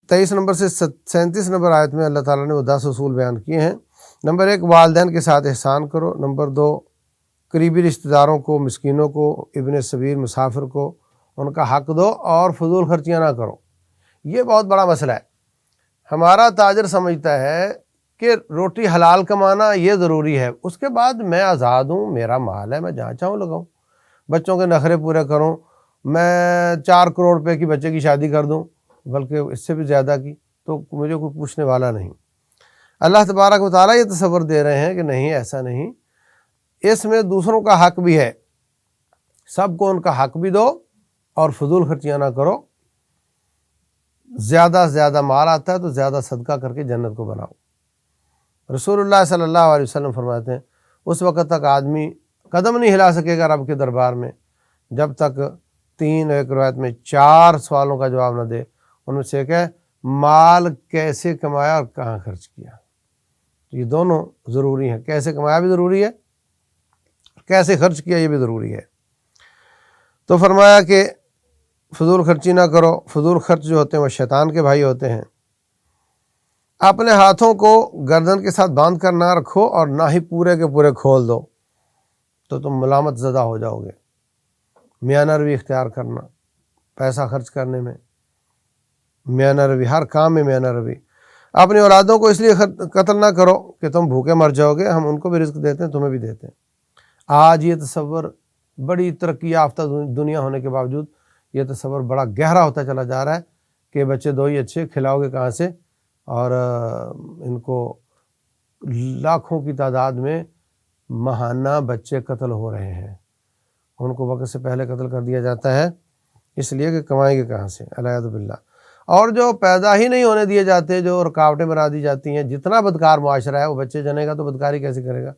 23 number سے 37 number آیت میں اللہ تعالیٰ نے وہ 10 اصول بیان کیے ہیں۔ نمبر 1، والدین کے ساتھ احسان کرو۔ نمبر 2، قریبی رشتہ داروں کو، مسکینوں کو، ابن سبیل مسافر کو ان کا حق دو اور فضول خرچیاں نہ کرو۔ یہ بہت بڑا مسئلہ ہے۔ ہمارا تاجر سمجھتا ہے کہ روٹی حلال کمانا یہ ضروری ہے، اس کے بعد میں آزاد ہوں، میرا مال ہے، میں جہاں چاہوں لگاؤں، بچوں کے نخرے پورے کروں، میں 4 کروڑ روپے کی بچے کی شادی کر دوں، بلکہ اس سے بھی زیادہ کی، تو مجھے کوئی پوچھنے والا نہیں۔ اللہ تبارک و تعالیٰ یہ تصور دے رہے ہیں کہ نہیں، ایسا نہیں، اس میں دوسروں کا حق بھی ہے، سب کو ان کا حق بھی دو اور فضول خرچیاں نہ کرو۔ زیادہ سے زیادہ مال آتا ہے تو زیادہ صدقہ کر کے جنت کو بناؤ۔ رسول اللہ صلی اللہ علیہ وسلم فرماتے ہیں اس وقت تک آدمی قدم نہیں ہلا سکے گا رب کے دربار میں جب تک 3، ایک روایت میں 4 سوالوں کا جواب نہ دے۔ ان میں سے ایک ہے مال کیسے کمایا اور کہاں خرچ کیا۔ یہ دونوں ضروری ہیں، کیسے کمایا بھی ضروری ہے، کیسے خرچ کیا یہ بھی ضروری ہے۔ تو فرمایا کہ فضول خرچی نہ کرو۔ فضول خرچ جو ہوتے ہیں وہ شیطان کے بھائی ہوتے ہیں۔ اپنے ہاتھوں کو گردن کے ساتھ باندھ کر نہ رکھو اور نہ ہی پورے کے پورے کھول دو، تو تم ملامت زدہ ہو جاؤ گے۔ میانہ روی اختیار کرنا، پیسہ خرچ کرنے میں میانہ روی، ہر کام میں میانہ روی۔ اپنی اولادوں کو اس لیے قتل نہ کرو کہ تم بھوکے مر جاؤ گے، ہم ان کو بھی رزق دیتے ہیں، تمہیں بھی دیتے ہیں۔ آج یہ تصور بڑی ترقی یافتہ دنیا ہونے کے باوجود یہ تصور بڑا گہرا ہوتا چلا جا رہا ہے کہ بچے 2 ہی اچھے، کھلاؤ گے کہاں سے؟ اور ان کو لاکھوں کی تعداد میں ماہانہ بچے قتل ہو رہے ہیں، ان کو وقت سے پہلے قتل کر دیا جاتا ہے، اس لیے کہ کمائیں گے کہاں سے، العیاذ باللہ۔ اور جو پیدا ہی نہیں ہونے دیے جاتے، جو رکاوٹیں بنا دی جاتی ہیں، جتنا بدکار معاشرہ ہے، وہ بچے جنے گا تو بدکاری کیسے کرے گا؟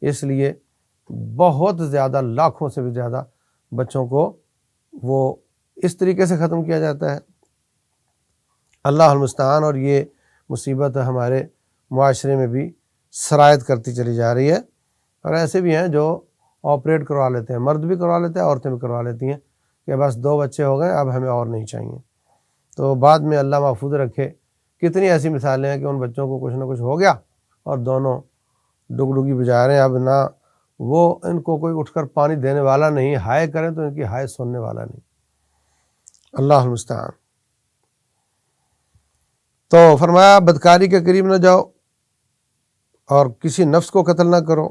اس لیے بہت زیادہ، لاکھوں سے بھی زیادہ بچوں کو وہ اس طریقے سے ختم کیا جاتا ہے۔ اللہ المستعان۔ اور یہ مصیبت ہمارے معاشرے میں بھی سرایت کرتی چلی جا رہی ہے، اور ایسے بھی ہیں جو آپریٹ کروا لیتے ہیں، مرد بھی کروا لیتے ہیں، عورتیں بھی کروا لیتی ہیں کہ بس 2 بچے ہو گئے، اب ہمیں اور نہیں چاہیے۔ تو بعد میں اللہ محفوظ رکھے، کتنی ایسی مثالیں ہیں کہ ان بچوں کو کچھ نہ کچھ ہو گیا اور دونوں ڈگڈگی بجا رہے ہیں، اب نہ وہ ان کو کوئی اٹھ کر پانی دینے والا نہیں، ہائے کریں تو ان کی ہائے سننے والا نہیں۔ اللہ المستعان۔ تو فرمایا بدکاری کے قریب نہ جاؤ اور کسی نفس کو قتل نہ کرو،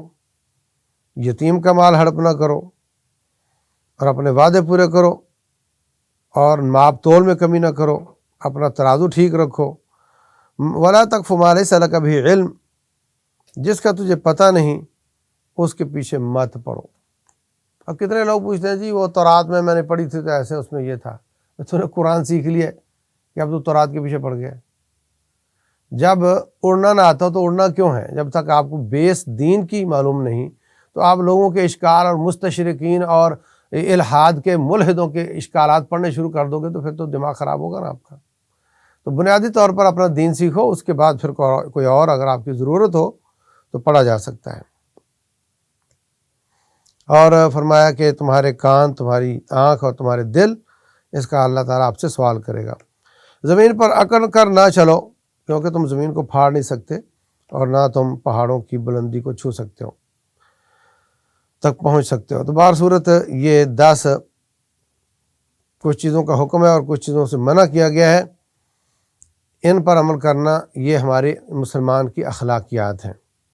یتیم کا مال ہڑپ نہ کرو، اور اپنے وعدے پورے کرو، اور ماپ تول میں کمی نہ کرو، اپنا ترازو ٹھیک رکھو۔ ولا تقف ما لیس لک بہ علم، جس کا تجھے پتہ نہیں اس کے پیچھے مت پڑو۔ اب کتنے لوگ پوچھتے ہیں جی وہ تورات میں نے پڑھی تھی تو ایسے اس میں یہ تھا، تو نے قرآن سیکھ لیا کہ اب تو تورات کے پیچھے پڑ گیا۔ جب اڑنا نہ آتا تو اڑنا کیوں ہے؟ جب تک آپ کو بیس دین کی معلوم نہیں تو آپ لوگوں کے اشکال اور مستشرقین اور الحاد کے ملحدوں کے اشکالات پڑھنے شروع کر دو گے تو پھر تو دماغ خراب ہوگا نا آپ کا۔ تو بنیادی طور پر اپنا دین سیکھو، اس کے بعد پھر کوئی اور اگر آپ کی ضرورت ہو تو پڑھا جا سکتا ہے۔ اور فرمایا کہ تمہارے کان، تمہاری آنکھ اور تمہارے دل، اس کا اللہ تعالیٰ آپ سے سوال کرے گا۔ زمین پر اکڑ کر نہ چلو، کیونکہ تم زمین کو پھاڑ نہیں سکتے اور نہ تم پہاڑوں کی بلندی کو چھو سکتے ہو، تک پہنچ سکتے ہو۔ تو بہر صورت یہ 10 کچھ چیزوں کا حکم ہے اور کچھ چیزوں سے منع کیا گیا ہے، ان پر عمل کرنا یہ ہمارے مسلمان کی اخلاقیات ہیں۔